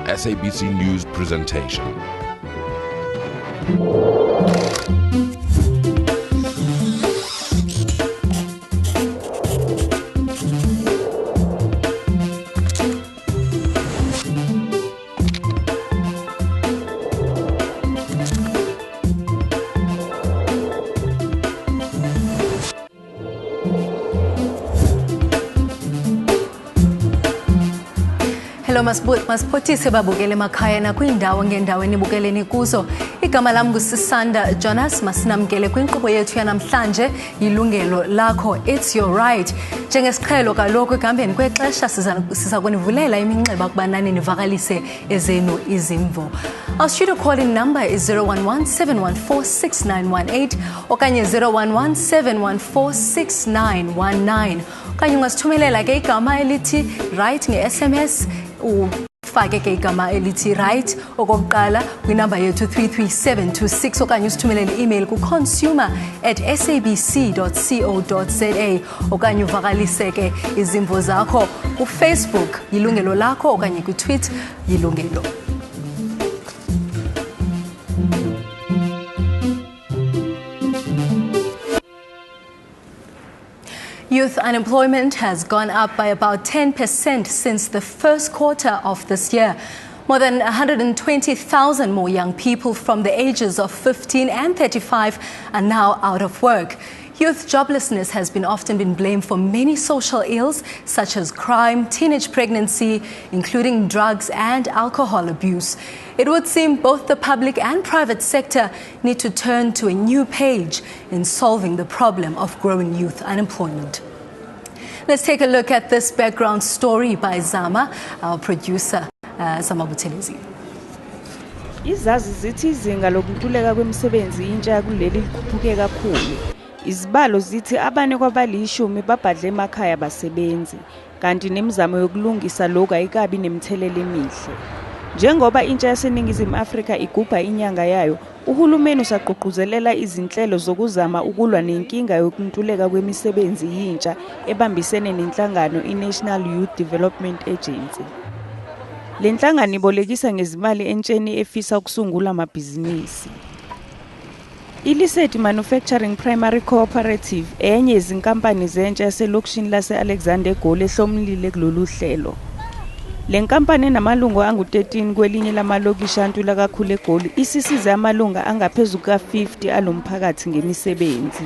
SABC News presentation. Hello masiphothise babukele emakhaya nakwindawo ngendawo enibukeleni kuzo. Igama lami nguSisanda Jonas, masinamkele kwinkqubo yethu yanamhlanje Yilungelo Lakho, it's your right. Njengesiqhelo kaloku ekuhambeni kwexesha siza kunivulela iminxeba ukuba nani nivakalise ezenu izimvo. Our studio call-in number is 011-714-6918 okanye 011-714-6919. Okanye ungasithumelela ke igama elithi right nge-SMS ufake ke igama elithi right okokuqala kwinamba yethu 33726 okanye usithumelele i-email ku-consumer@sabc.co.za okanye uvakalise ke izimvo zakho kuFacebook Yilungelo Lakho okanye ku-Twitter Yilungelo. Youth unemployment has gone up by about 10% since the first quarter of this year. More than 120,000 more young people from the ages of 15 and 35 are now out of work. Youth joblessness has often been blamed for many social ills such as crime, teenage pregnancy, including drugs and alcohol abuse. It would seem both the public and private sector need to turn to a new page in solving the problem of growing youth unemployment. Let's take a look at this background story by Zama, our producer, Zama Buthelezi. Izazi zithi izinga lokuntuleka kwemisebenzi intsha yakuleli likhuphuke kakhulu. Izibalo zithi abane kwabalishumi babhadle emakhaya abasebenzi, kanti nemizamo yokulungisa lokho ayikabi nemthelelo emihle. Njengoba intsha yaseNingizimu Afrika igubha inyanga yayo, uhulumeni usaqhuquzelela izinhlelo zokuzama ukulwa nenkinga yokuntuleka kwemisebenzi yintsha ebambisene nenhlangano iNational Youth Development Agency. Le nhlangano ibolekisa ngezimali entsheni efisa ukusungula amabhizinisi. iLiseti Manufacturing Primary Cooperative enye izinkampani zentsha yaselokishini lase-Alexander Goli ehlomlile kulolu hlelo. Le nkampani enamalungu angu-13 kwelinye lamalokishi antula kakhulu eGoli isisize amalunga angaphezulu ka-50 alomphakathi ngemisebenzi.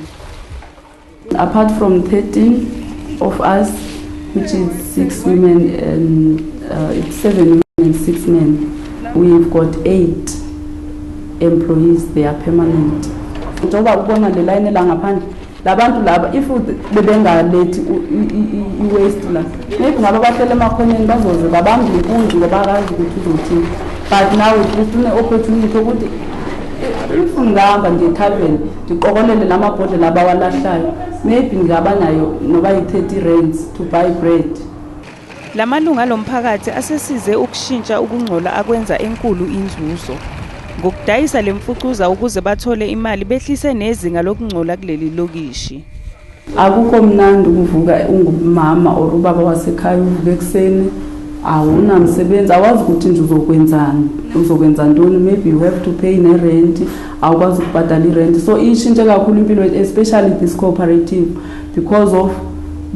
Apart from 13 of us, which is 6 women and it's 7 women and 6 men, we've got 8 employees, they are permanent. Njoba ubona le line la ngaphandle labantu laba if bebengalethi i-waste la maybe ngaba bahlele emakhoneni bazoze babambe inkunzi ngoba akazi ukuthi uzothini, but now it's an opportunity ukuthi if ngihamba nge-tavern ndiqokolele lamabhodlela abawalahlayo maybe ngaba nayo noba yi-30 rands to buy bread. Lamalunga lomphakathi asesize ukushintsha ukungcola akwenza enkulu inzuzo. Ngokudayisa lemfucuza ukuze bathole imali behlise nezinga lokungcola kuleli lokishi. Akukho mnandi ukuvuka ungumama or ubaba wasekhaya uvuka ekseni awunamsebenzi awazi ukuthi nje uzokwenza ntoni, maybe you have to pay ne-rent awukwazi ukubhadala i-rent, so ishintshe kakhulu impilo especially this cooperative because of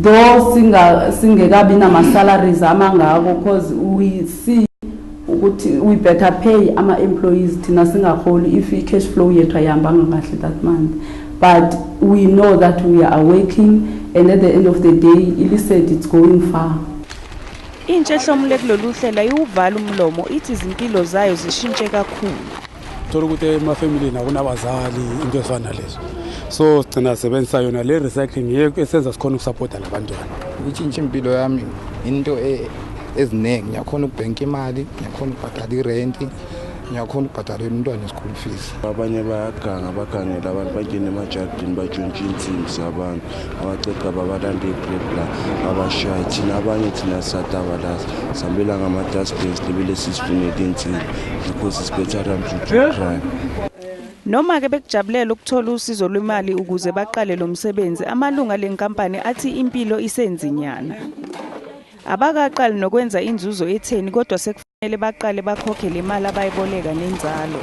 though singekabi nama-salaries amangako because we see we better pay our employees thina singaholi if cash flow yethu ayihambanga kahle that month, but we know that we are working and at the end of the day iLiseti it's going far. Intsha ehlomule kulolu hlelo iwuvala umlomo ithi izimpilo zayo zishintshe kakhulu. Thola ukuthi emafamily nakunabazali into efana lezo, so sigcina sebenzisa yona le recycling yeke esenza sikhona ukusupporta labantwana. Utshintsha impilo yami into eziningi, ngiyakhona ukubhenka imali, ngiyakhona ukubhadala i-rent, ngiyakhona ukubhadalela umntwana i-school fees. Abanye bagangela abantu bangena emajardini batshontshe insimbi zabantu abaceda babalanda igrepla abashaya thina abanye thina satabalaza sambela ngama-dustbins libele sisifunele insimbi because it's better than to crime. Noma ke bekujabulela ukuthola usizo lwemali ukuze baqale lo msebenzi, amalunga lenkampani athi impilo isenzinyana. Abakaqali nokwenza inzuzo etheni kodwa baqale bakhokhe le mali abayiboleka nenzalo.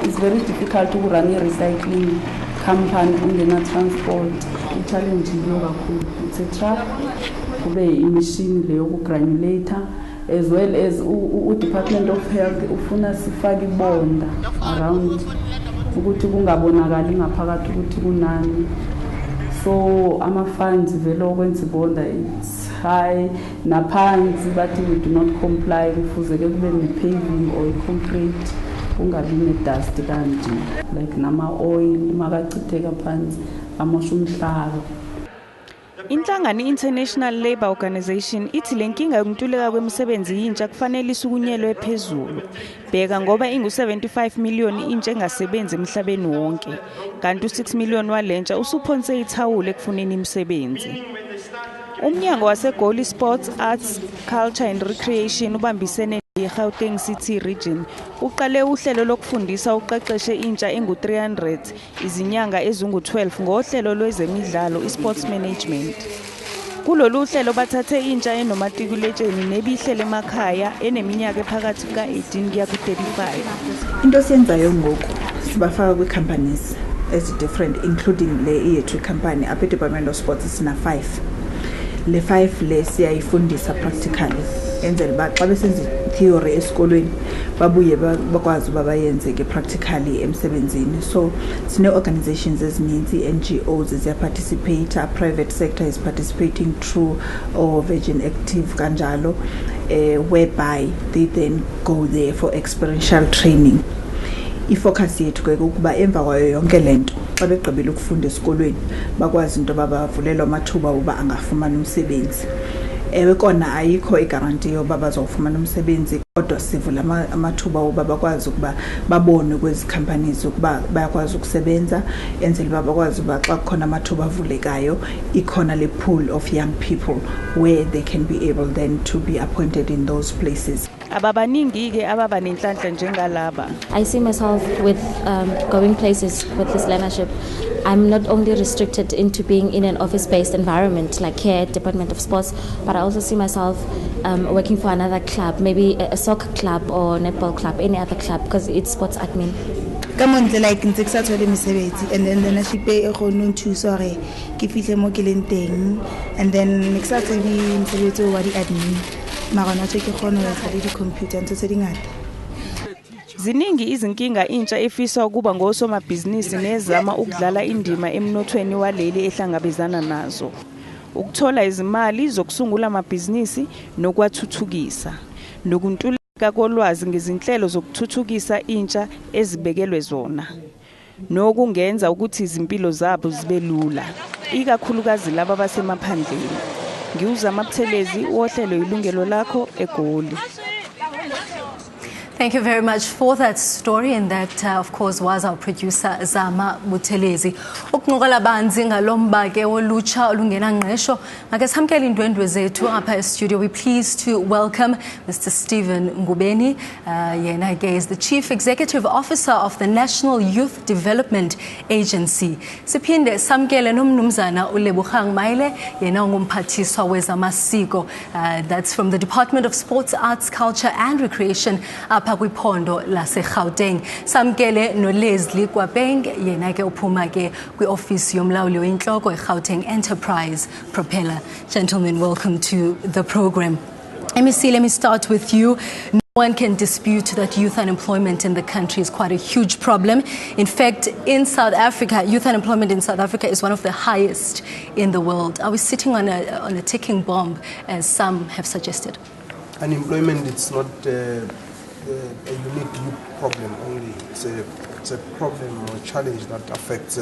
It's very difficult to run a recycling company ungena transport. I-challenge yiyo kakhulu. It's a truck, kube i-machine le yoku-granulator, as well as u-Department of Health ufuna sifake ibonda around ukuthi kungabonakali ngaphakathi ukuthi kunani. So ama-funds vele okwenza ibonda it's high, naphansi bathi we do not comply, kufuzeke kube ne-paving or i-concrete, kungabi ne-dust kanje, like nama-oil makachitheka phansi amosha umhlaba. Inhlangano International Labour Organization ithi le nkinga yokuntuleka kwemisebenzi yintsha kufanele isukunyelwe phezulu. Bheka ngoba ingu-75 million intsha engasebenzi emhlabeni wonke, kanti u-6 million walentsha usuphonse ithawula ekufuneni imisebenzi. Umnyango waseGoli Sports, Arts, Culture and Recreation ubambisene ne-Gauteng City Region uqale uhlelo lokufundisa uqeqeshe intsha engu-300 izinyanga ezingu-12 ngohlelo lwezemidlalo i-sports management. Kulolu hlelo bathathe intsha enomatikuletsheni nebihlele emakhaya eneminyaka ephakathi ka-18 kuya ku-35. Into siyenzayo ngoku sibafaka kwi-companies ezi-different including le yethu company apha e-Department of Sports sina 5. Le 5 le siyayifundisa practically enzela ba xa besenza theory esikolweni babuye bakwazi bayenze ke practically emsebenzini. So sine organizations ezininzi, NGOs ziya participate, private sector is participating through or Virgin Active kanjalo, whereby they then go there for experiential training. I-focus yethu ke ukuba emva kwayo yonke lento xa begqibile ukufunda esikolweni bakwazi into babavulelwa amathuba uba angafumana umsebenzi. Ewe kona ayikho igaranti yoba bazofumana umsebenzi, kodwa sivula amathuba uba bakwazi ukuba babone kwezi companies ukuba bayakwazi ukusebenza, enzela uba bakwazi uba xa kukhona amathuba avulekayo ikhona le pool of young people where they can be able then to be appointed in those places. Ababaningi ke ababa nenhlanhla njengalaba. I see myself with going places with this learnership. I'm not only restricted into being in an office-based environment like here at Department of Sports, but I also see myself working for another club, maybe a soccer club or netball club, any other club, because it's sports admin. Come on, like in Texas, and then I should pay a whole to sorry, keep it more killing thing, and then next Saturday, what the admin. Ziningi izinkinga intsha efisa ukuba ngosomabhizinisi nezama ukudlala indima emnothweni waleli ehlangabezana nazo. Ukuthola izimali zokusungula amabhizinisi nokwathuthukisa. Nokuntuleka kolwazi ngezinhlelo zokuthuthukisa intsha ezibekelwe zona. Nokungenza ukuthi izimpilo zabo zibe lula. Ikakhulukazi laba basemaphandleni. Ngiuzama Buthelezi wohlelo Yilungelo Lakho eGoli. Thank you very much for that story, and that of course was our producer Zama Buthelezi. Ukunqola banzi ngalomba ke wolutsha olungena ngqesho. Make samkele indwendwe zethu apha e-studio. We pleased to welcome Mr. Stephen Ngubeni. Yena ke is the Chief Executive Officer of the National Youth Development Agency. Siphinde samkele nomnumzana uLebugang Maile, yena ngumphathiswa wezamasiko. That's from the Department of Sports, Arts, Culture and Recreation apha kwiphondo laseGauteng. Samkele no Leslie Kwapeng, yena ke uphuma ke kwi-office yomlawuli oyinhloko eGauteng Enterprise Propeller. Gentlemen, welcome to the program. Let me start with you. No one can dispute that youth unemployment in the country is quite a huge problem. In fact, in South Africa, youth unemployment in South Africa is one of the highest in the world. Are we sitting on a ticking bomb, as some have suggested? Unemployment, it's not a unique youth problem only. It's a problem or a challenge that affects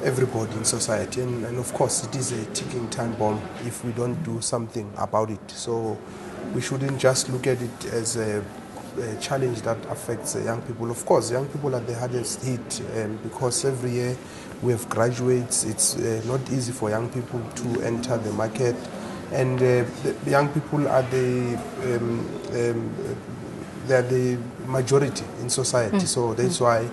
everybody in society, and of course it is a ticking time bomb if we don't do something about it. So we shouldn't just look at it as a challenge that affects young people. Of course, young people are the hardest hit because every year we have graduates. It's not easy for young people to enter the market, and the young people are the they are the majority in society. So that's why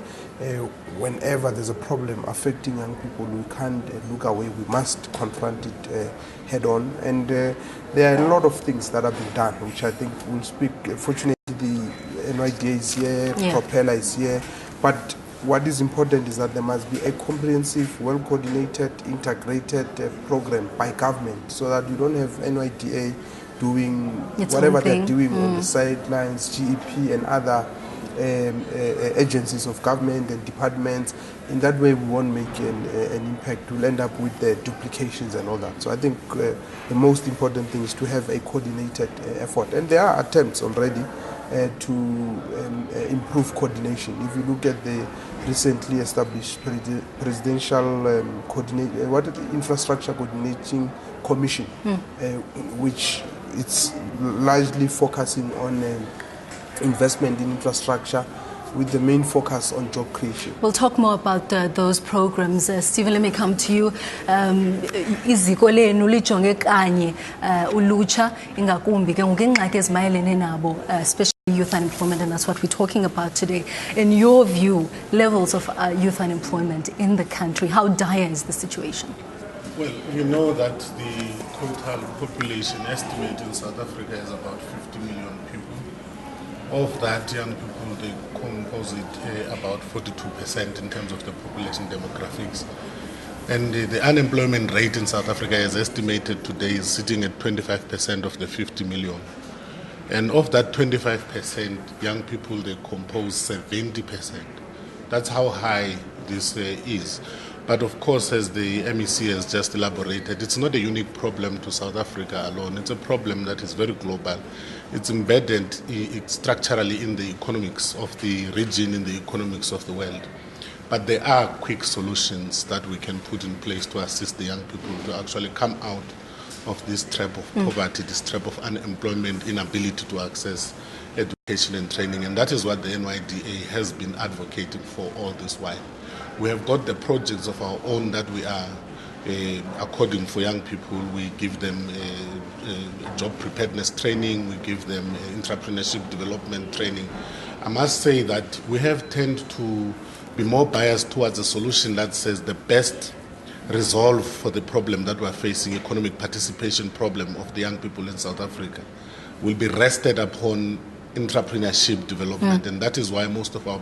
whenever there's a problem affecting young people, we can't look away. We must confront it head on. And there are a lot of things that have been done, which I think will speak. Fortunately, the NYDA is here, Propeller is here. But what is important is that there must be a comprehensive, well-coordinated, integrated program by government, so that you don't have NYDA doing whatever they're doing on the sidelines, GEP and other agencies of government and departments. In that way, we won't make an impact. We'll end up with the duplications and all that. So I think the most important thing is to have a coordinated effort. And there are attempts already to improve coordination. If you look at the recently established presidential infrastructure coordinating commission, which it's largely focusing on investment in infrastructure with the main focus on job creation. We'll talk more about those programs. Stephen, let me come to you. Iziko lenu lijonge kanye ulutsha ingakumbi ke ngengxaki ezimayelene nabo, especially youth unemployment, and that's what we're talking about today. In your view, levels of youth unemployment in the country, how dire is the situation? Well, we know that the total population estimate in South Africa is about 50 million people. Of that, young people, they composite about 42% in terms of the population demographics. And the unemployment rate in South Africa is estimated today is sitting at 25% of the 50 million. And of that 25%, young people, they compose 70%. That's how high this is. But of course, as the MEC has just elaborated, it's not a unique problem to South Africa alone. It's a problem that is very global. It's embedded structurally in the economics of the region, in the economics of the world. But there are quick solutions that we can put in place to assist the young people to actually come out of this trap of poverty, this trap of unemployment, inability to access education and training. And that is what the NYDA has been advocating for all this while. We have got the projects of our own that we are according for young people. We give them job preparedness training, we give them entrepreneurship development training. I must say that we have tended to be more biased towards a solution that says the best resolve for the problem that we're facing, economic participation problem of the young people in South Africa, will be rested upon entrepreneurship development, and that is why most of our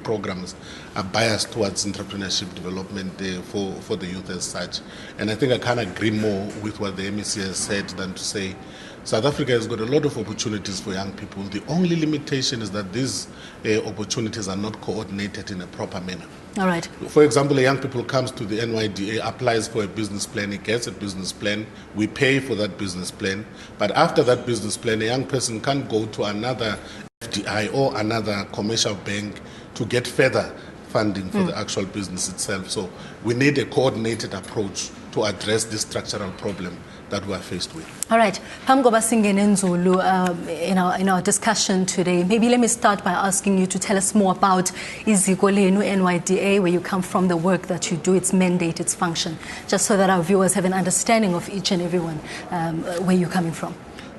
programs are biased towards entrepreneurship development for the youth as such. And I think I can't agree more with what the MEC has said than to say South Africa has got a lot of opportunities for young people. The only limitation is that these opportunities are not coordinated in a proper manner. All right. For example, a young people comes to the NYDA, applies for a business plan, he gets a business plan, we pay for that business plan, but after that business plan, a young person can't go to another FDI or another commercial bank to get further funding for the actual business itself. So we need a coordinated approach to address this structural problem that we are faced with. All right, Pamgoba Singene Nzulu, in our discussion today, maybe let me start by asking you to tell us more about Iziko lenu NYDA, where you come from, the work that you do, its mandate, its function, just so that our viewers have an understanding of each and every one, where you're coming from.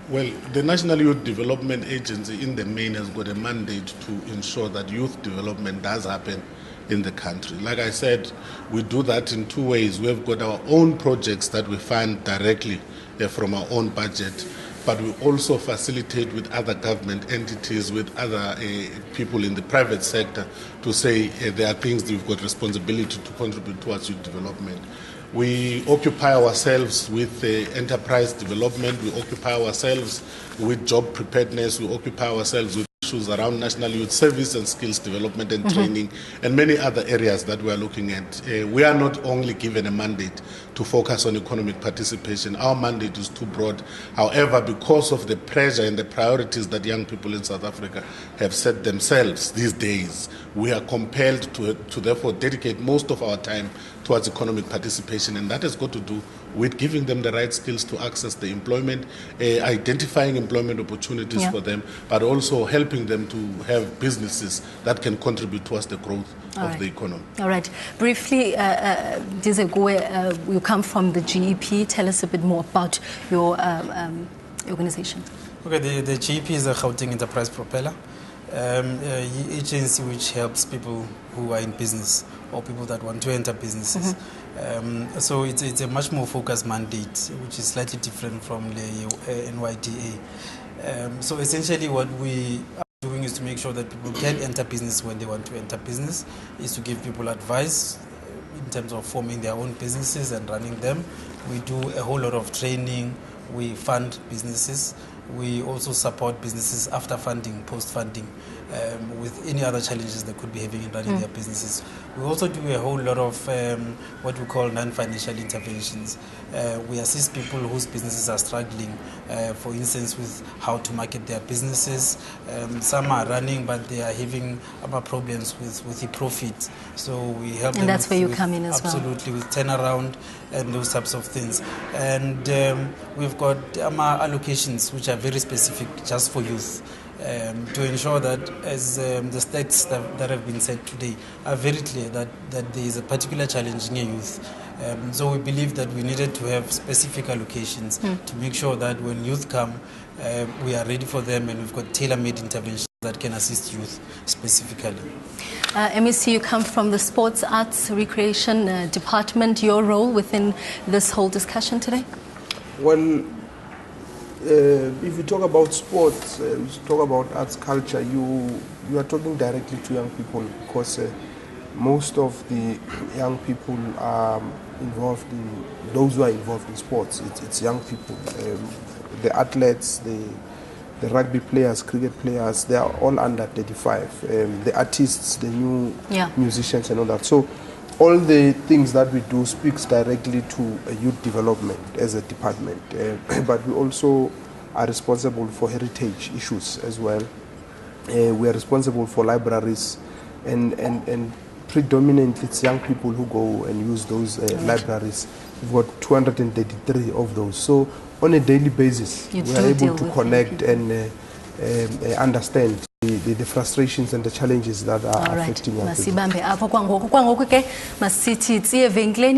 Well, the National Youth Development Agency in the main has got a mandate to ensure that youth development does happen in the country. Like I said, we do that in two ways. We've got our own projects that we fund directly from our own budget, but we also facilitate with other government entities, with other people in the private sector to say there are things we've got responsibility to contribute towards youth development. We occupy ourselves with enterprise development, we occupy ourselves with job preparedness, we occupy ourselves with issues around national youth service and skills development and training, and many other areas that we are looking at. We are not only given a mandate to focus on economic participation. Our mandate is too broad. However, because of the pressure and the priorities that young people in South Africa have set themselves these days, we are compelled to therefore dedicate most of our time towards economic participation, and that has got to do with giving them the right skills to access the employment, identifying employment opportunities for them, but also helping them to have businesses that can contribute towards the growth of the economy. All right. Briefly, you come from the GEP. Tell us a bit more about your organization. Okay, the GEP is a Gauteng Enterprise Propeller. Agency which helps people who are in business or people that want to enter businesses. So it's a much more focused mandate, which is slightly different from the NYDA. So essentially what we are doing is to make sure that people can enter business when they want to enter business, is to give people advice in terms of forming their own businesses and running them. We do a whole lot of training. We fund businesses. We also support businesses after funding, post-funding, with any other challenges they could be having in running their businesses. We also do a whole lot of what we call non-financial interventions. We assist people whose businesses are struggling, for instance, with how to market their businesses. Some are running, but they are having problems with the profit. So we help them. And that's where you come in as well. Absolutely, with turnaround and those types of things. And we've got allocations which are very specific just for youth, to ensure that as the stats that have been said today are very clear that there is a particular challenge in youth. So we believe that we needed to have specific allocations to make sure that when youth come, we are ready for them, and we've got tailor-made interventions that can assist youth specifically. MEC, you come from the Sports, Arts, Recreation Department. Your role within this whole discussion today? Well, if you talk about sports, you talk about arts, culture, you are talking directly to young people, because most of the young people are involved in, those who are involved in sports, it's young people. The athletes, the rugby players, cricket players, they are all under 35. The artists, the new musicians and all that. So all the things that we do speaks directly to youth development as a department. But we also are responsible for heritage issues as well. We are responsible for libraries, and predominantly it's young people who go and use those libraries. We've got 233 of those. So on a daily basis, we are able to connect and understand the frustrations and the challenges that are affecting young people.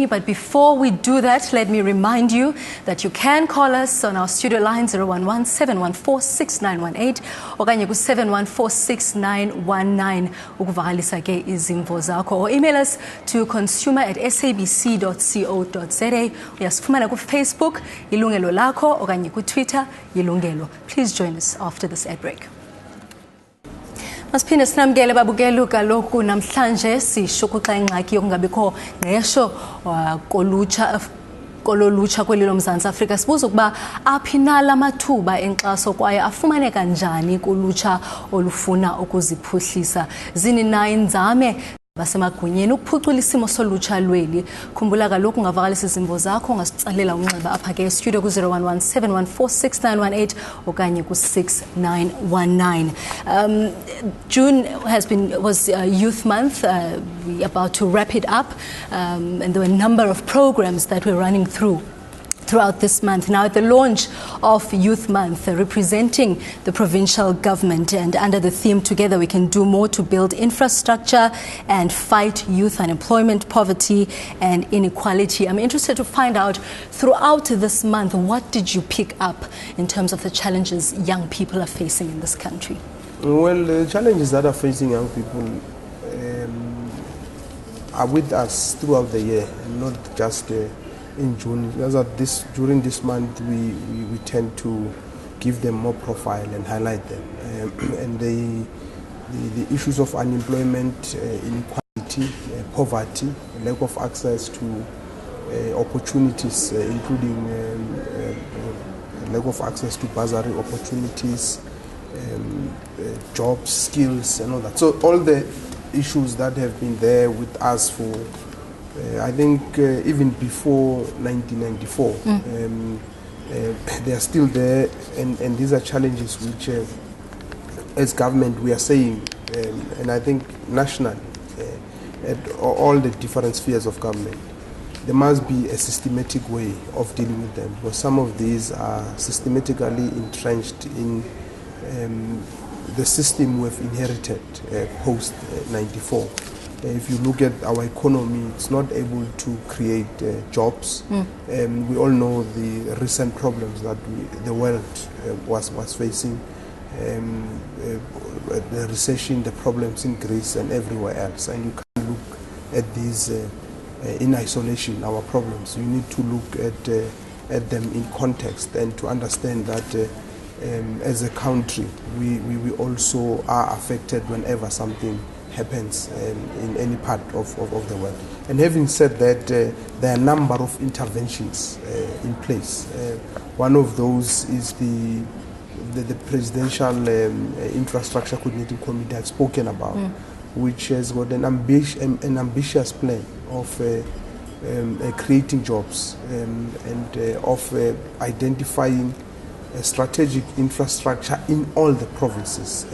But before we do that, let me remind you that you can call us on our studio line 011-714-6918 okanye ku 714-6919 ukuvakalisa ke izimvo zakho, or email us to consumer@sabc.co.za. Uyasifumana ku Facebook Yilungelo Lakho okanye ku Twitter Yilungelo. Please join us after this ad break. Masiphinde sinamkele babukeli kaloku namhlanje sishukuxa ingxaki yokungabikho ngesho kololutsha kweli loMzantsi Afrika. Sibuza ukuba aphinala amathuba enkxaso kwaye afumaneka njani kulutsha olufuna ukuziphuhlisa. Zini na inzame basemagunyeni ukuphucula isimo solutsha lweli. Khumbula kaloku ungavakalisa izimvo zakho, ungasitsalela unxeba apha ke studio ku 011-714-6918 okanye ku 6919. June was Youth Month. We're about to wrap it up, and there were a number of programs that we're running throughout this month. Now, at the launch of Youth Month, representing the provincial government and under the theme Together We Can Do More to Build Infrastructure and Fight Youth Unemployment, Poverty and Inequality, I'm interested to find out, throughout this month, what did you pick up in terms of the challenges young people are facing in this country? Well, the challenges that are facing young people are with us throughout the year, and not just in June. During this month, we tend to give them more profile and highlight them. And the issues of unemployment, inequality, poverty, lack of access to opportunities, including lack of access to bursary opportunities, jobs, skills, and all that. So all the issues that have been there with us for I think even before 1994, they are still there, and these are challenges which, as government, we are saying, and I think nationally, at all the different spheres of government, there must be a systematic way of dealing with them, because some of these are systematically entrenched in the system we've inherited post-94. If you look at our economy, it's not able to create jobs. We all know the recent problems that the world was facing. the recession, the problems in Greece and everywhere else, and you can't look at these in isolation, our problems. You need to look at them in context and to understand that as a country, we also are affected whenever something happens in any part of the world. And having said that, there are a number of interventions in place. One of those is the Presidential Infrastructure Coordinating Committee I've spoken about, which has got an ambitious plan of creating jobs and of identifying strategic infrastructure in all the provinces,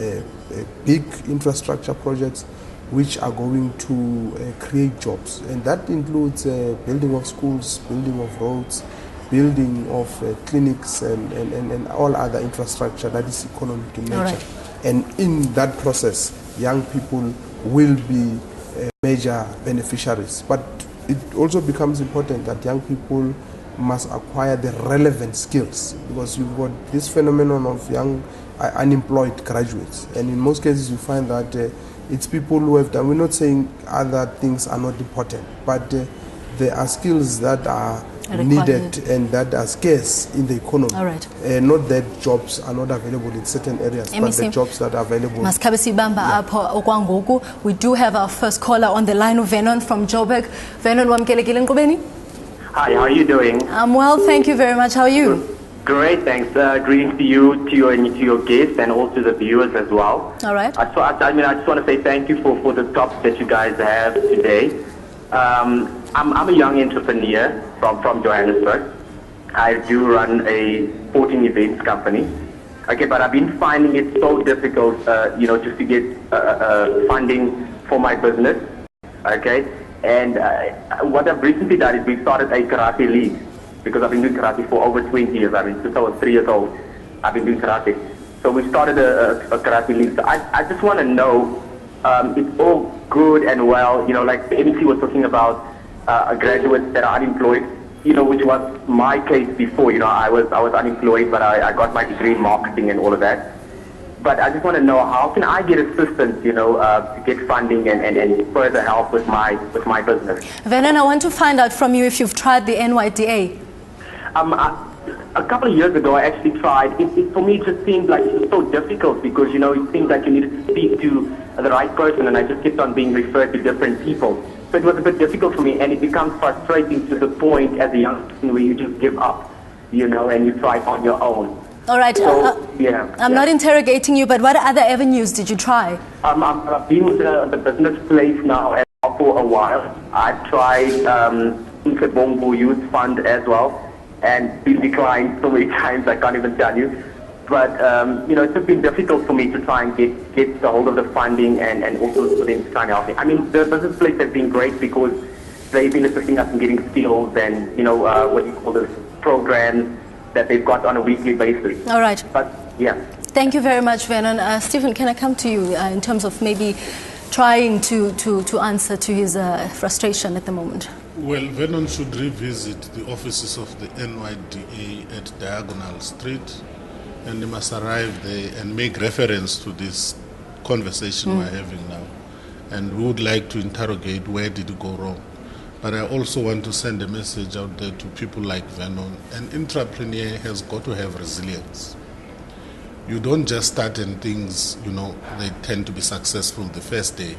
big infrastructure projects which are going to create jobs. And that includes building of schools, building of roads, building of clinics and all other infrastructure that is economic in nature. Right. And in that process, young people will be major beneficiaries. But it also becomes important that young people must acquire the relevant skills, because you've got this phenomenon of young unemployed graduates, and in most cases you find that it's people who have done, we're not saying other things are not important, but there are skills that are needed and that are scarce in the economy. All right. Not that jobs are not available in certain areas, but the jobs that are available. We do have our first caller on the line, Vernon from Joburg. Vernon, wamkelekile Nkqubeni? Hi, how are you doing? I'm well, thank you very much. How are you? Great, thanks. Greetings to you, to your guests, and also the viewers as well. All right. I just want to say thank you for the topic that you guys have today. I'm a young entrepreneur from Johannesburg. I do run a sporting events company. Okay, but I've been finding it so difficult, just to get funding for my business. Okay. And what I've recently done is we started a karate league, because I've been doing karate for over 20 years. Since I was 3 years old, I've been doing karate. So we started a karate league. So I just want to know, it's all good and well, like the MC was talking about graduates that are unemployed, which was my case before. I was unemployed, but I got my degree in marketing and all of that. But I just want to know, how can I get assistance, to get funding and further help with my business? Vernon, I want to find out from you if you've tried the NYDA. A couple of years ago, I actually tried. For me, it just seemed like it was so difficult, because, it seemed like you needed to speak to the right person, and I just kept on being referred to different people. So it was a bit difficult for me, and it becomes frustrating to the point as a young person where you just give up, and you try on your own. All right. So, I'm not interrogating you, but what other avenues did you try? I've been with the business place now for a while. I've tried the Bongo Youth Fund as well, and been declined so many times I can't even tell you. But it's just been difficult for me to try and get the hold of the funding and also for them to try and help me. I mean, the business place has been great, because they've been assisting us in getting skills and what you call this programs that they've got on a weekly basis. All right. But yeah. Thank you very much, Vernon. Stephen, can I come to you in terms of maybe trying to answer to his frustration at the moment? Well, Vernon should revisit the offices of the NYDA at Diagonal Street, and he must arrive there and make reference to this conversation we're having now. And we would like to interrogate, where did it go wrong? But I also want to send a message out there to people like Vernon. An entrepreneur has got to have resilience. You don't just start and things, they tend to be successful the first day.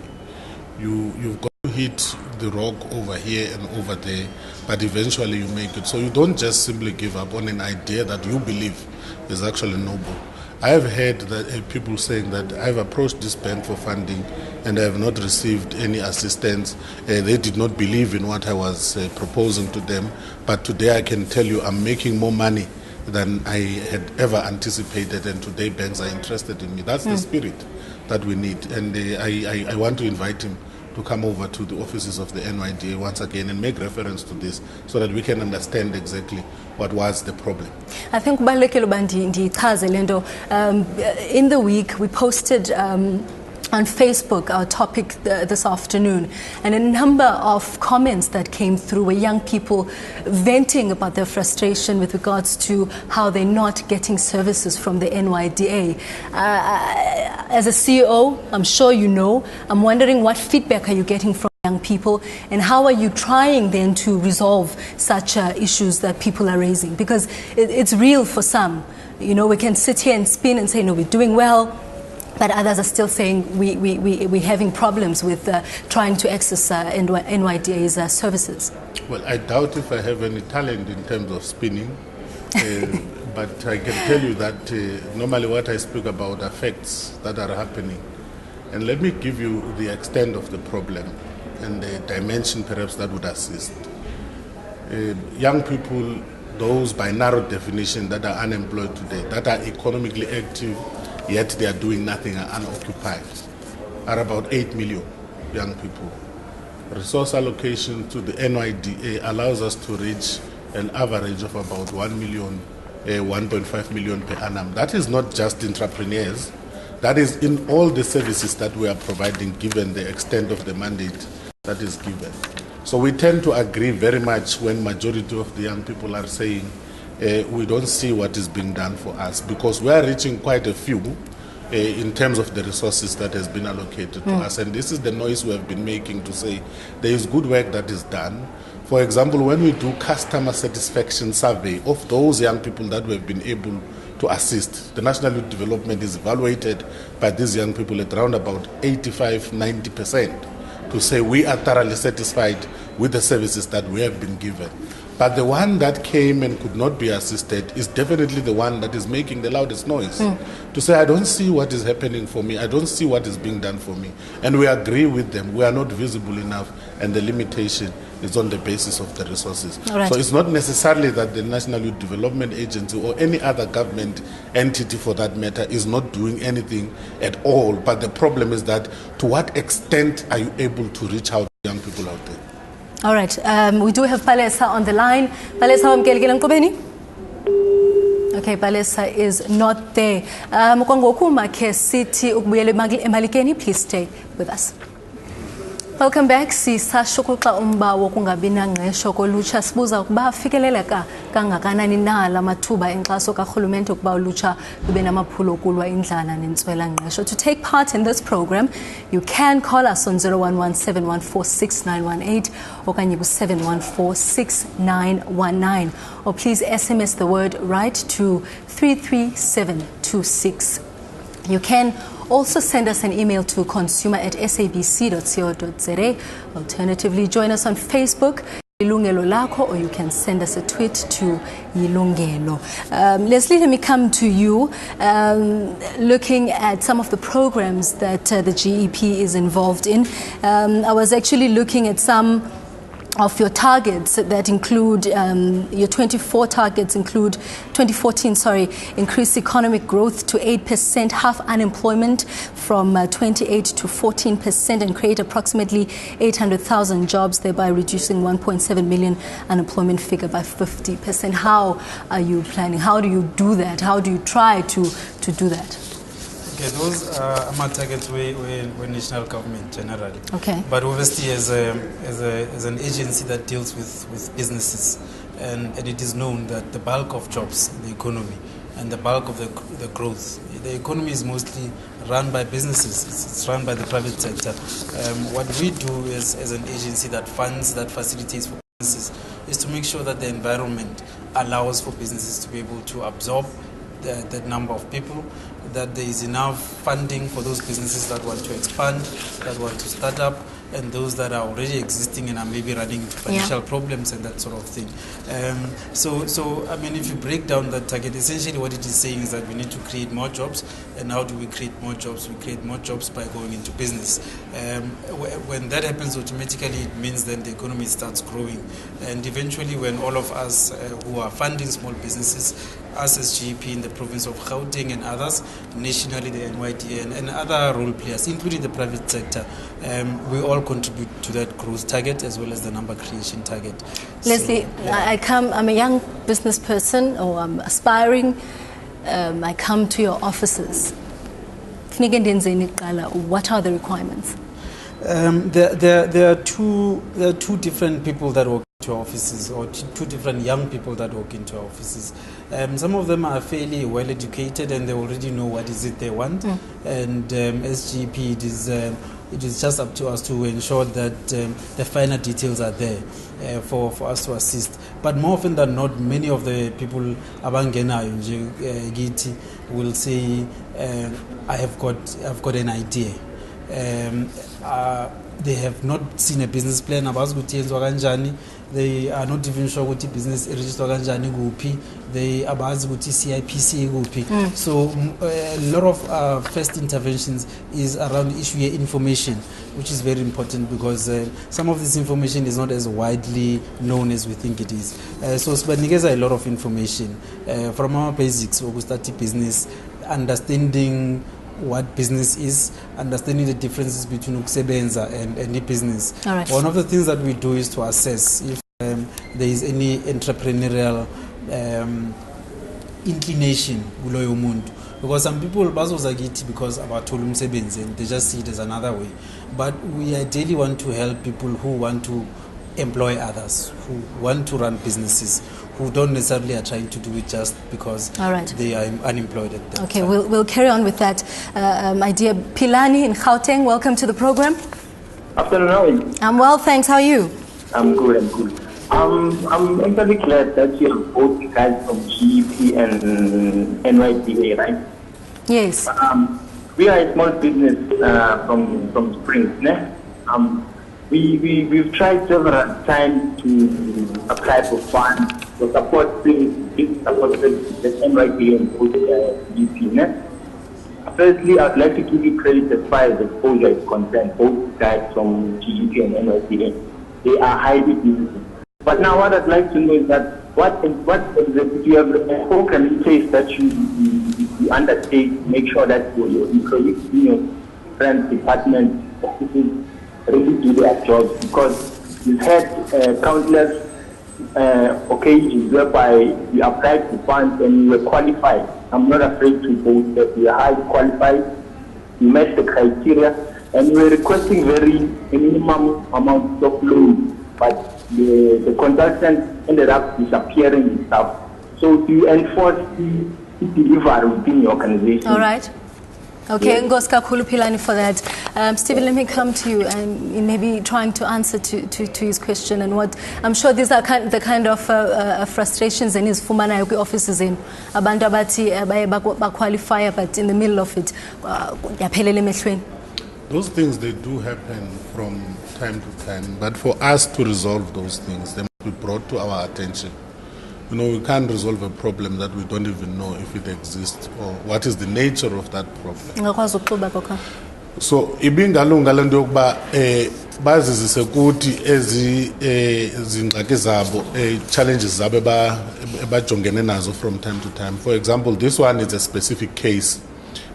You've got to hit the rock over here and over there, but eventually you make it. So you don't just simply give up on an idea that you believe is actually noble. I have heard that people saying that I've approached this bank for funding and I have not received any assistance. They did not believe in what I was proposing to them. But today I can tell you I'm making more money than I had ever anticipated, and today banks are interested in me. That's the spirit that we need. And I want to invite him to come over to the offices of the NYDA once again and make reference to this, so that we can understand exactly what was the problem. I think in the week we posted on Facebook our topic this afternoon, and a number of comments that came through were young people venting about their frustration with regards to how they're not getting services from the NYDA. As a CEO, I'm sure you know, I'm wondering what feedback are you getting from young people, and how are you trying then to resolve such issues that people are raising? Because it's real for some. You know, we can sit here and spin and say, no, we're doing well, but others are still saying we're having problems with trying to access NYDA's services. Well, I doubt if I have any talent in terms of spinning, but I can tell you that normally what I speak about are facts that are happening. And let me give you the extent of the problem and the dimension perhaps that would assist. Young people, those by narrow definition that are unemployed today, that are economically active, yet they are doing nothing, are unoccupied, are about 8 million young people. Resource allocation to the NYDA allows us to reach an average of about 1 million, 1.5 million per annum. That is not just entrepreneurs, that is in all the services that we are providing given the extent of the mandate that is given. So we tend to agree very much when majority of the young people are saying we don't see what is being done for us, because we are reaching quite a few in terms of the resources that has been allocated to us. And this is the noise we have been making to say there is good work that is done. For example, when we do customer satisfaction survey of those young people that we have been able to assist, the National Youth Development is evaluated by these young people at around about 85-90%. To say we are thoroughly satisfied with the services that we have been given. But the one that came and could not be assisted is definitely the one that is making the loudest noise. To say, I don't see what is happening for me, I don't see what is being done for me. And we agree with them, we are not visible enough, and the limitation is on the basis of the resources. Right. So it's not necessarily that the National Youth Development Agency or any other government entity for that matter is not doing anything at all, but the problem is that to what extent are you able to reach out to young people out there? All right, we do have Palesa on the line. Palesa, okay, Palesa is not there. Please stay with us. Welcome back. Sisashukuxa umba wokungabi nangqesho kolutsha, sibuza ukuba afikeleleka kangakanani na la mathuba enkxaso karhulumente ukuba ulutsha lube namaphulo okulwa indlala nentswela ngqesho. To take part in this program, you can call us on 011-714-6918 okanye ku-714-6919, or please SMS the word right to 33726. You can also send us an email to consumer@sabc.co.za. Alternatively, join us on Facebook, Yilungelo Lakho, or you can send us a tweet to Yilungelo. Leslie, let me come to you. Looking at some of the programs that the GEP is involved in, I was actually looking at some of your targets that include, your 24 targets include 2014, increase economic growth to 8%, half unemployment from 28 to 14%, and create approximately 800,000 jobs, thereby reducing 1.7 million unemployment figure by 50%. How are you planning? How do you do that? How do you try to do that? Okay, those are my targets with national government generally. Okay. But obviously as an agency that deals with businesses, and it is known that the bulk of jobs in the economy and the bulk of the growth, the economy is mostly run by businesses, it's run by the private sector. What we do as an agency that funds, that facilitates for businesses, is to make sure that the environment allows for businesses to be able to absorb that number of people, that there is enough funding for those businesses that want to expand, that want to start up, and those that are already existing and are maybe running into financial problems and that sort of thing. So I mean, if you break down that target, essentially what it is saying is that we need to create more jobs. And how do we create more jobs? We create more jobs by going into business. When that happens, automatically it means then the economy starts growing. And eventually when all of us who are funding small businesses, us as GEP in the province of Gauteng and others, nationally the NYDA and other role players, including the private sector, we all contribute to that growth target as well as the number creation target. Leslie, so, I'm a young business person, or I'm aspiring. I come to your offices. What are the requirements? There are two different people that work into offices, or two different young people that walk into offices. Some of them are fairly well educated and they already know what is it they want. And as GP, it is just up to us to ensure that the finer details are there for us to assist. But more often than not, many of the people abangenayo nje will say, I've got an idea. They have not seen a business plan. They are not even sure what the business register kanjani. They abazi ukuthi CIPC kuphi. So a lot of first interventions is around issue information, which is very important because some of this information is not as widely known as we think it is. So sibanikeza a lot of information from our basics we start business, understanding what business is, understanding the differences between ukusebenza and any business. Right. One of the things that we do is to assess if there is any entrepreneurial inclination kuloyo muntu, because some people bazoza kithi because abathola umsebenzi and they just see it as another way. But we ideally want to help people who want to employ others, who want to run businesses, who don't necessarily are trying to do it just because they are unemployed at that Okay, time. we'll carry on with that. My dear Pilani in Gauteng, welcome to the program. Afternoon, how are you? I'm well, thanks. How are you? I'm good. I'm actually glad that you have both guys from GEP and NYDA, right? Yes. We are a small business from Springs, né? We've tried several times to apply for funds to support the NYDA and both GEP, né? Firstly, I'd like to give you credit as far as exposure is concerned. Both guys from GEP and NYDA, they are highly visible. But now what I'd like to know is that what do you have a program in place that you undertake to make sure that your employees in your friends, department, offices really do their jobs? Because we've had countless occasions whereby we applied for funds and we were qualified. I'm not afraid to boast that we are highly qualified, we met the criteria, and we were requesting very minimum amount of loans, but the consultant ended up disappearing and stuff. So do you enforce the delivery within your organization? All right. Okay, Ngozi kakhulu Philani for that. Stephen, let me come to you and maybe trying to answer to his question and what I'm sure these are the kind of frustrations and his fumana yoke offices in abantu abathi ba qualify but in the middle of it yaphelele emehlweni. Those things, they do happen from time to time, but for us to resolve those things, they must be brought to our attention. You know, we can't resolve a problem that we don't even know if it exists or what is the nature of that problem. So, ibingalunga lento yokuba bazizise ukuthi izingxaki zabo challenges zabo bajongene nazo from time to time. For example, this one is a specific case.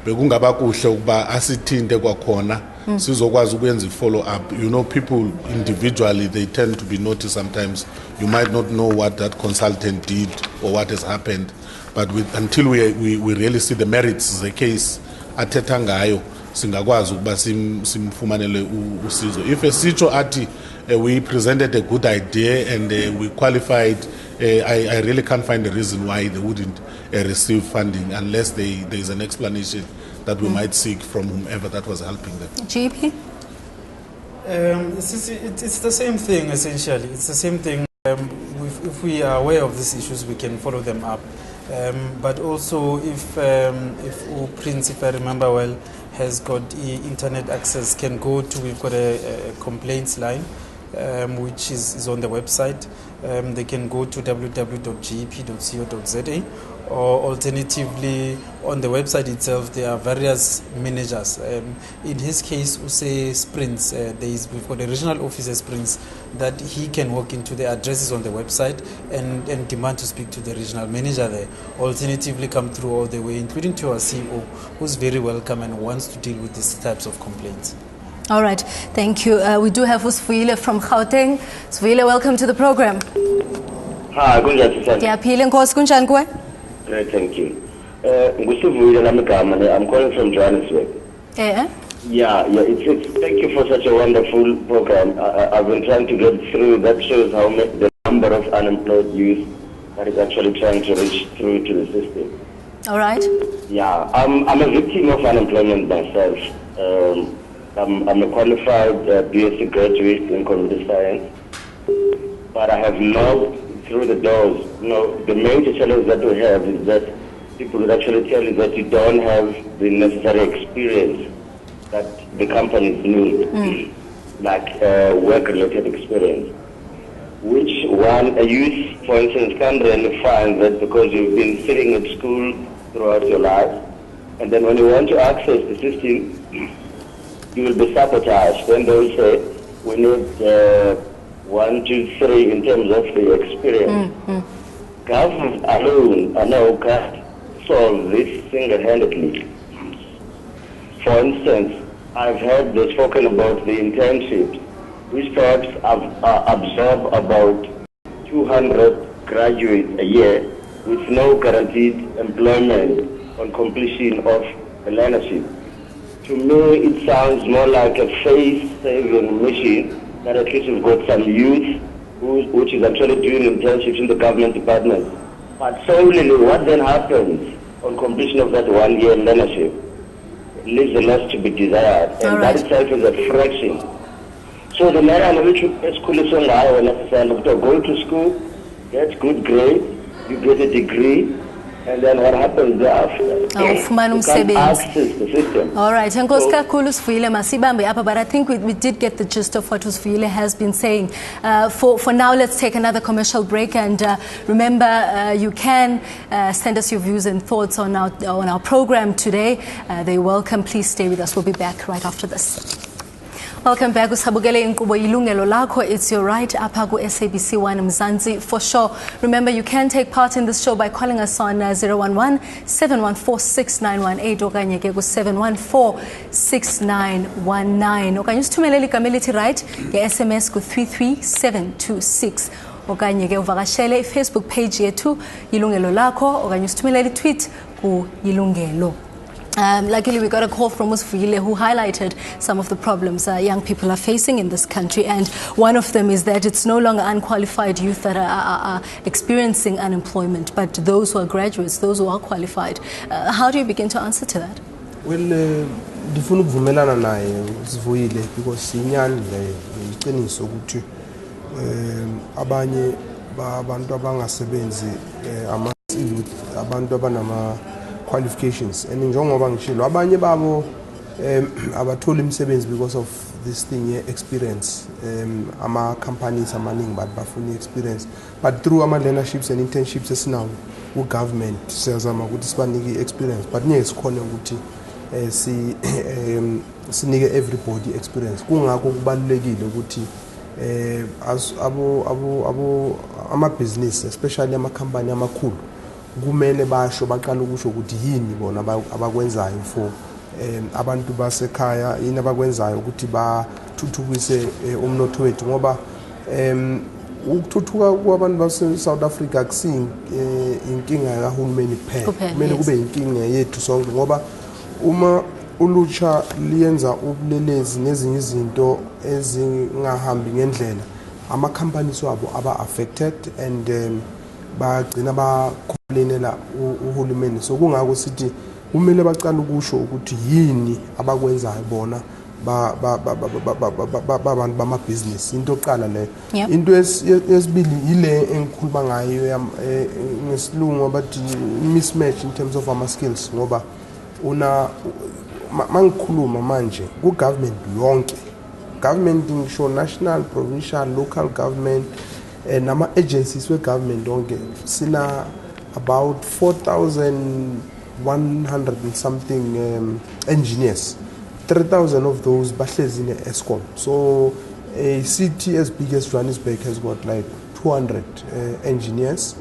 Bekungaba kuhle ukuba asithinte kwakhona sizokwazi ukwenza follow up. You know, people individually, they tend to be noticed sometimes. You might not know what that consultant did or what has happened, but until we really see the merits of the case athetha ngayo singakwazi ukuba simfumanele usizo. If a sitho ati we presented a good idea and we qualified, I really can't find a reason why they wouldn't receive funding unless there is an explanation that we might seek from whomever that was helping them. GP? It's the same thing, essentially. It's the same thing. If we are aware of these issues, we can follow them up. But also, if Prince, if I remember well, has got internet access, can go to, we've got a complaints line, which is on the website. They can go to www.gep.co.za, or alternatively on the website itself there are various managers. In his case, Use Springs, we've got a regional office at Springs that he can walk into the addresses on the website and demand to speak to the regional manager there. Alternatively, come through all the way, including to our CEO, who's very welcome and wants to deal with these types of complaints. All right, thank you. We do have Usvuyile from Gauteng. Usvuyile, welcome to the program. Hi, kunjani sisana? Ndiyaphila Nkosi, kunjani kuwe? Great, thank you. Ngusuvuyile lamagama, I'm calling from Johannesburg. Yeah, it's thank you for such a wonderful program. I've been trying to get through. That shows how the number of unemployed youth that is actually trying to reach through to the system. All right. Yeah, I'm a victim of unemployment myself. I'm a qualified BSc graduate in computer science, but I have knocked through the doors. The major challenge that we have is that people would actually tell you that you don't have the necessary experience that the companies need, like work-related experience. Which a youth, for instance, can really find that because you've been sitting at school throughout your life, and then when you want to access the system, you will be sabotaged. Then they will say, we need 1, 2, 3 in terms of the experience. Government alone, I know, can't solve this single-handedly. For instance, I've heard this spoken about the internships, which perhaps absorb about 200 graduates a year with no guaranteed employment on completion of a learnership. To me, it sounds more like a face-saving mission that at least we've got some youth which is actually doing internships in the government department. But solely what then happens on completion of that 1-year learnership leaves a lot to be desired, and that itself is a fraction. So the manner in which school is necessarily to go to school, get good grades, you get a degree, and then what happens thereafter? You can't access the system. All right, but I think we did get the gist of what Usvile has been saying. For now, let's take another commercial break, and remember, you can send us your views and thoughts on our program today. They're welcome. Please stay with us. We'll be back right after this. Welcome back. Yilungelo Lakho. It's your right up SABC 1 Mzansi for sure. Remember, you can take part in this show by calling us on 011-714-6918 okanye ke ku 714-6919 okanye usithumelele igama elithi right nge-SMS ku 33726 okanye ke uvakashele i-Facebook page yethu Yilungelo Lakho okanye usithumelele i-tweet ku Yilungelo. Luckily, we got a call from Usvile who highlighted some of the problems young people are facing in this country, and one of them is that it's no longer unqualified youth that are experiencing unemployment, but those who are graduates, those who are qualified. How do you begin to answer to that? Well, ndifuna ukuvumelana naye Usvile because inyani le iqiniso ukuthi abanye abantu abangasebenzi abantu abanama qualifications, and njengoba ngishilo abanye babo abatholi imisebenzi because of this thing experience. Ama companies amaningi but bafuna experience, but through ama learnerships and internships esinawo ku government siyazama ukuthi sibanike experience, but ngeke sikhona ukuthi sinike everybody experience. Kungakho kubalulekile ukuthi ama business, especially ama company amakhulu, kumele basho baqala ukusho ukuthi yini bona abakwenzayo for abantu basekhaya, yini abakwenzayo ukuthi bathuthukise umnotho wethu, ngoba ukuthuthuka kwabantu base South Africa akusingi inkinga kahulumeni kuphela, kumele kube inkinga yethu sonke, ngoba uma ulutsha liyenza ubulelezi nezinye izinto ezingahambi ngendlela, ama companies wabo aba affected and bagcina bakhomplainela uhulumeni. So kungako sithi kumele baqala ukusho ukuthi yini abakwenzayo bona babantu bama-business. Into yokuqala leyo. Into yesibili yile engikhuluma ngayo ngesilungu bathi mismatch in terms of ama-skills, ngoba mangikhuluma manje ku-government yonke, government ngisho national, provincial, local government, nama-agencies we-government onke sina about 4,100 and something engineers. 3,000 of those bahlezi in Eskom. So a city as big as Johannesburg has got like 200 engineers.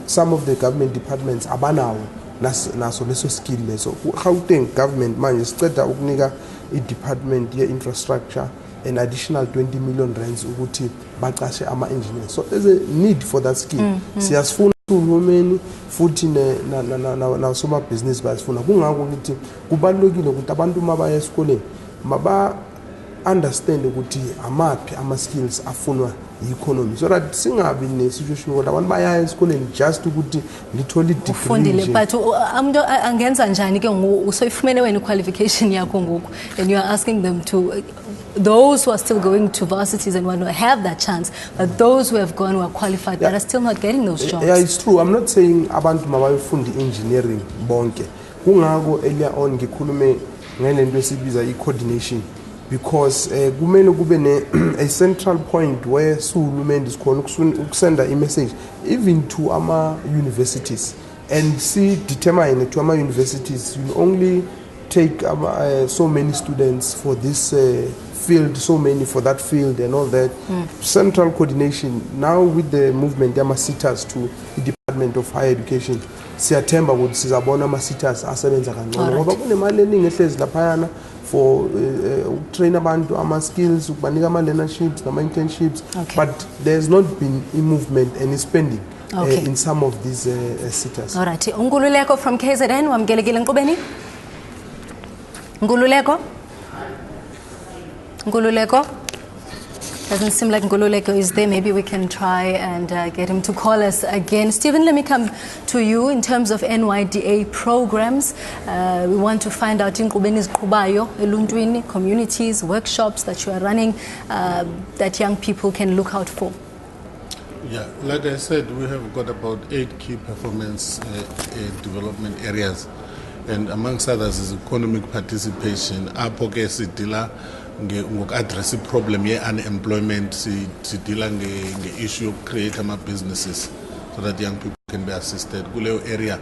Some of the government departments abanawo naso leso skill leso. Gauteng government manje siceda ukunika i-department ye-infrastructure an additional 20 million rands ukuthi baqashe ama-engineers. So there's a need for that skill. Siyasifuna uhulumeni futhi nasoma business bayasifuna. Kungako ukuthi kubalulekile ukuthi abantu mabaya esikoleni maba understand ukuthi amaphi ama skills afunwa i-economy so that singabi ne-situation kodwa abantu bayaya esikoleni just ukuthi ngithole ufundile but angenza njani ke ngoku soyifumene wena i-qualification yakho ngoku and you are asking them to those who are still going to varsities and want to have that chance, but those who have gone who are qualified but are still not getting those jobs. Yeah, it's true. I'm not saying abantu mabayifundi engineering bonke. Kungako earlier on ngikhulume ngelento esibiza i-coordination because kumele kube ne a central point where uhulumende is khona ukusenda i-message even to ama universities and see determine to ama universities you only take so many students for this field, so many for that field and all that. Central coordination now with the movement yama-sitters to the Department of Higher Education siyathemba ukuthi sizabona ama-sitters asebenza kangcono ngoba kunemali eningi ehlezi laphayana for train abantu ama-skills ukubanika ama-learnerships nama-internships but there's not been a movement and spending in some of these sitters. Alright, Ngululeko from KZN wamgelekile Nkqubeni. Ngululeko? Doesn't seem like Ngululeko is there. Maybe we can try and get him to call us again. Stephen, let me come to you in terms of NYDA programs. We want to find out in Nkqubeni's Qhubayo, eluntwini, communities, workshops that you are running that young people can look out for. Yeah, like I said, we have got about 8 key performance development areas. And amongst others is economic participation. Apho ke sidila ngoku-address problem ye-unemployment, sidila nge-issue of create ama-businesses so that young people can be assisted. Kuleyo area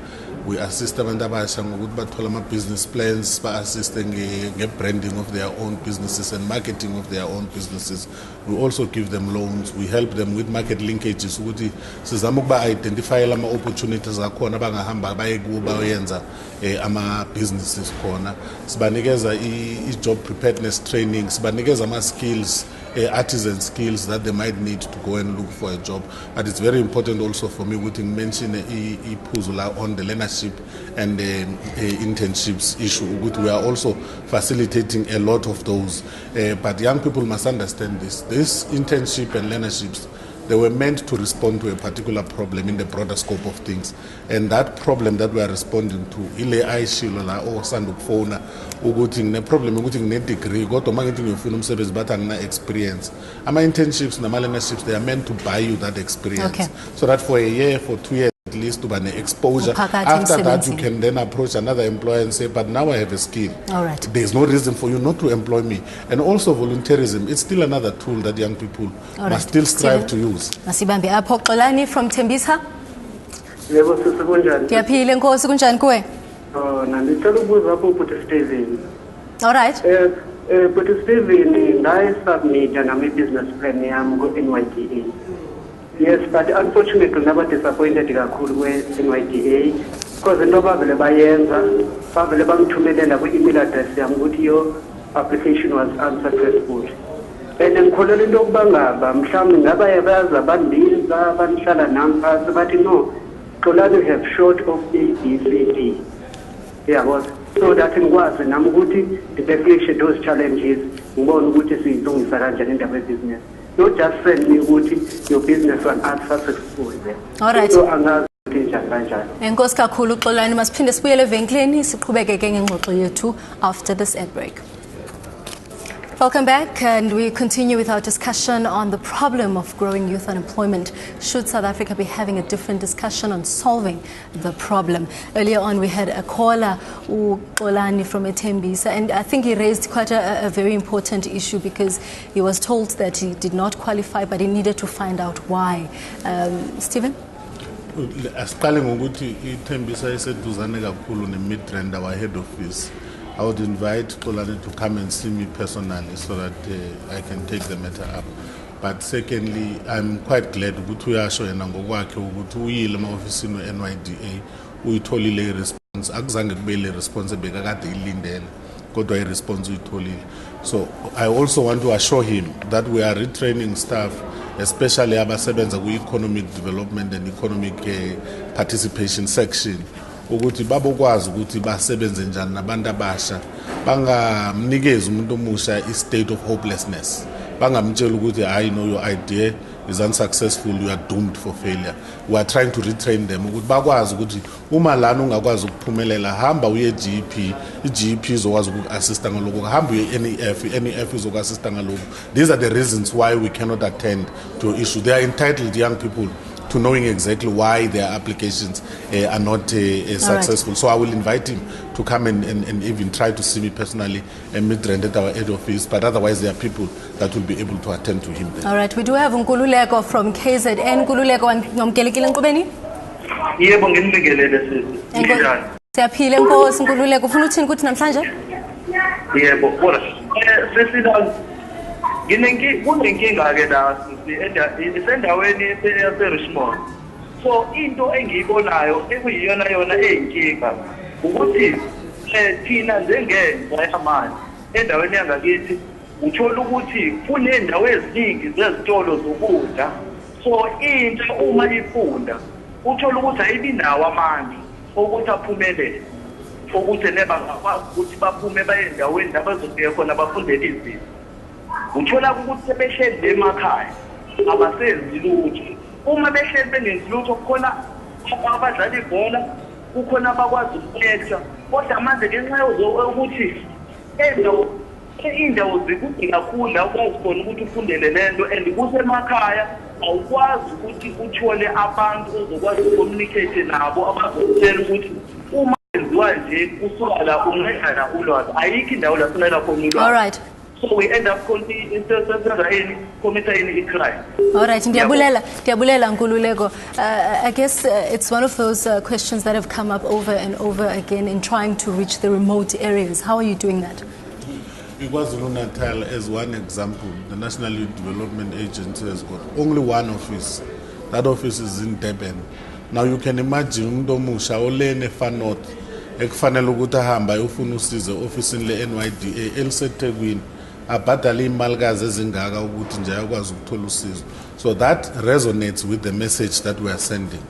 we assist abantu abasha ngokuthi bathola ama-business plans, ba-assiste nge-branding of their own businesses and marketing of their own businesses. We also give them loans. We help them with market linkages ukuthi sizama ukuba-identifyela ama-opportunities akhona abangahamba baye kuwo bayenza ama-businesses khona. Sibanikeza i-job preparedness training, sibanikeza ama-skills, artisan skills that they might need to go and look for a job. But it's very important also for me to mention on the learnership and the internships issue. We are also facilitating a lot of those. But young people must understand this. This internship and learnerships, they were meant to respond to a particular problem in the broader scope of things. And that problem that we are responding to, ile aishilo la o sandukufona ukuthi ne problem ukuthi ne degree kodwa mangithi ngiyofuna umsebenzi but angina experience. Ama internships nama learnerships, they are meant to buy you that experience. So that for a year, for 2 years at least, to be exposure. After that, you can then approach another employer and say, but now I have a skill. All right. There's no reason for you not to employ me. And also volunteerism, it's still another tool that young people must still strive to use. Masibambe apho Xolani from Tembisa. Yebo sisi kunjani? Ngiyaphila Nkosi kunjani kuwe? Ngicela ukubuza apho uBhuti Steven. All right. Bhuti Steven, I submit nami business plan yami ku-NYDA. Yes, but unfortunately never disappointed kakhulu kwe-NYDA because into bavele bayenza bavele bangithumelela kwi-email address yami ukuthi your application was unsuccessful. And ngikholela into yokuba ngaba mhlawumbe ngaba bayaza bandiza banihlala nami phasi bathi no, Xolani have short of ABCD. Yeah, so that ngikwazi nami ukuthi ndibefishe those challenges ngibone ukuthi siyilungisa kanjani indaba yebusiness. Not just send me your business was unsuccessful. All right. So angazi kanjani. Enkosi kakhulu Xolani, masiphinde sibuyele evenkileni siqhubeke ke ngengxoxo yethu after this ad break. Welcome back, and we continue with our discussion on the problem of growing youth unemployment. Should South Africa be having a different discussion on solving the problem? Earlier on, we had a caller, Xolani from Tembisa, and I think he raised quite a very important issue because he was told that he did not qualify, but he needed to find out why. Stephen? Asiqale ngokuthi iThembisa iseduzane kakhulu ne-Midrand, our head office. I would invite Xolani to come and see me personally so that I can take the matter up. But secondly, I'm quite glad ukuthi uyasho yena ngokwakhe ukuthi uyile ema-ofisini we-NYDA uyitholile i-response. Akuzange kube ile response ebekakade ilindele kodwa i-response uyitholile. So I also want to assure him that we are retraining staff, especially abasebenza ku-economic development and economic participation section, ukuthi babokwazi ukuthi basebenze njani nabantu abasha, bangamnikeza umuntu omusha i-state of hopelessness, bangamtshela ukuthi I know your idea is unsuccessful, you are doomed for failure. We are trying to retrain them. Bakwazi ukuthi uma lana ungakwazi ukuphumelela hamba uye GP, iGP izokwazi ukuassista ngaloko, hamba uye NEF izokuassista ngaloko. These are the reasons why we cannot attend to issue. They are entitled, young people, to knowing exactly why their applications are not successful. Right. So I will invite him to come and even try to see me personally and meet Rand at our head office. But otherwise, there are people that will be able to attend to him there. All right, we do have Yilungelo from KZN. Yilungelo, ngamkelekile nkqubeni? Yebo nginibingelele sisi. Njani? Siyaphila Nkosi Yilungelo. Ufuna uthini kuthi namhlanje? Yebo, kodwa sesina kunenkinga ke la isendaweni yase Richmond. So into engiyibonayo ekuyiyona yona eyinkinga ukuthi thina njengenza yamanje endaweni yangakithi uthola ukuthi kunendawo eziningi zezitolo zokudla. So into uma ifunda uthola ukuthi ayibinawo amandla ukuthi aphumelele ukuthi nebangakwazi ukuthi baphume baye endaweni abazofika khona bafundele izinto. Uthola ukuthi sebehleli emakhaya abasenzi lutho. Uma behleli bengenzi lutho kukhona abadlala ibhola, kukhona abakwazi ukuletha. Kodwa manje ngenxa yokuthi indawo zikude kakhulu la ukwazi khona ukuthi ufundele lento and kusemakhaya awukwazi ukuthi uthole abantu ozokwazi ucommunicate nabo abazokutshela ukuthi uma enziwa nje kusuka la ungehla ulwazi ayikho indawo la funela khona ulwazi. All right. So we end up committing a crime. All right, Ndiyabulela Yilungelo. I guess it's one of those questions that have come up over and over again in trying to reach the remote areas. How are you doing that? KwaZulu-Natal, as one example, the National Youth Development Agency has got only one office. That office is in Durban. Now you can imagine umuntu omusha olene Far North ekufanele ukuthi ahamba ayofuna usizo office le NYDA eliseThekwini abhadala imalikazi ezingaka ukuthi nje akwazi ukuthola usizo. So that resonates with the message that we are sending.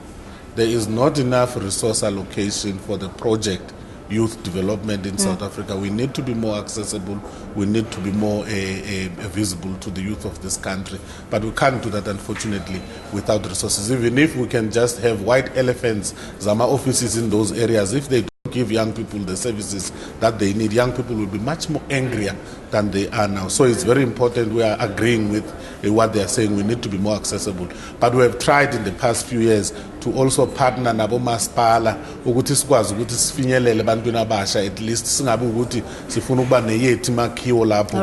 There is not enough resource allocation for the project youth development in South Africa. We need to be more accessible. We need to be more visible to the youth of this country. But we can't do that, unfortunately, without resources. Even if we can just have white elephants, Zama offices in those areas, if they don't give young people the services that they need, young people will be much more angrier than they are now. So it's very important. We are agreeing with what they are saying. We need to be more accessible. But we have tried in the past few years to also partner nabo masipala ukuthi sikwazi ukuthi sifinyelele abantwana abasha, at least singabe ukuthi sifuna ukuba neyethu imakhiwo lapho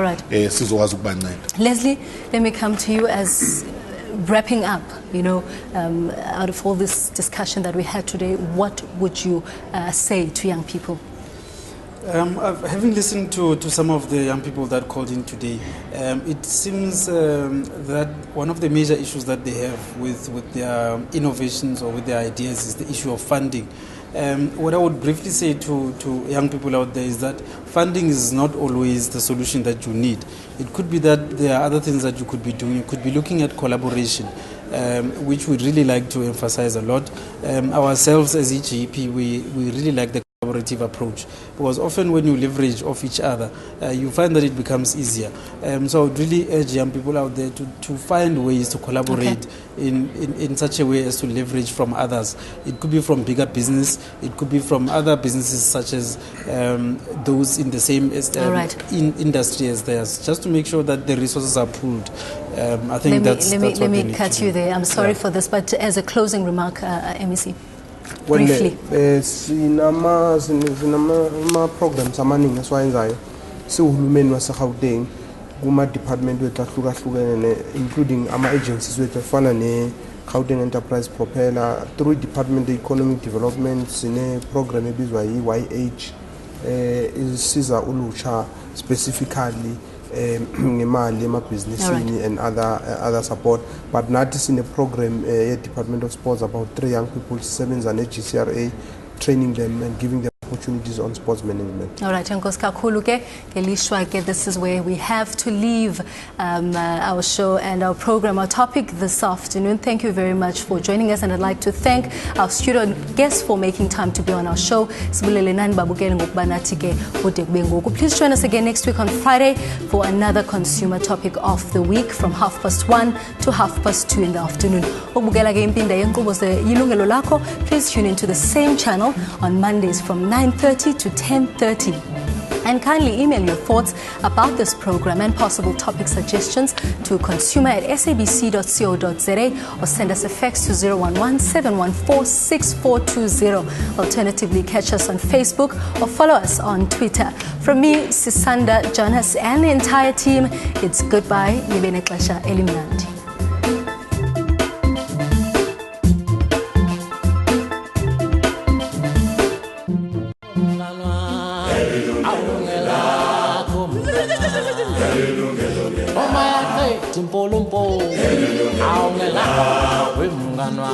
sizokwazi ukubanceda. Leslie, let me come to you as wrapping up, out of all this discussion that we had today, what would you say to young people? Having listened to some of the young people that called in today, it seems that one of the major issues that they have with their innovations or with their ideas is the issue of funding. What I would briefly say to young people out there is that funding is not always the solution that you need. It could be that there are other things that you could be doing. You could be looking at collaboration, which we'd really like to emphasize a lot. Ourselves as EGP, we really like the collaborative approach, because often when you leverage off each other, you find that it becomes easier. So I would really urge young people out there to find ways to collaborate in such a way as to leverage from others. It could be from bigger business, it could be from other businesses such as those in the same industry as theirs, just to make sure that the resources are pooled. I think let me cut you there. I'm sorry for this, but as a closing remark, MEC. Briefly. Sinama programs amaningi esiwayenzayo siwuhulumeni waseGauteng kuma department wethu ahlukahlukene, including ama agencies wethu afana ne Gauteng Enterprise Propeller, through Department of Economic Development sine program ebizwa YH isiza ulutsha specifically ngemali emabhizinisini and other support. But nathi in a program Department of Sports about 3 young people sebenza ne GCRA, training them and giving them opportunities on sports management. All right, Nkos kakhulu ke ngelishwa ke, this is where we have to leave our show and our program, our topic this afternoon. Thank you very much for joining us, and I'd like to thank our studio guests for making time to be on our show. Please join us again next week on Friday for another consumer topic of the week from 1:30 to 2:30 in the afternoon. Yilungelo Lakho. Please tune into the same channel on Mondays from 9:30 to 10:30. And kindly email your thoughts about this program and possible topic suggestions to consumer@sabc.co.za or send us a fax to 011-714-6420. Alternatively, catch us on Facebook or follow us on Twitter. From me, Sisanda, Jonas, and the entire team, it's goodbye. Nibene Klesha Elimnandi. Timpolumpo, aungelakho wemnganwa.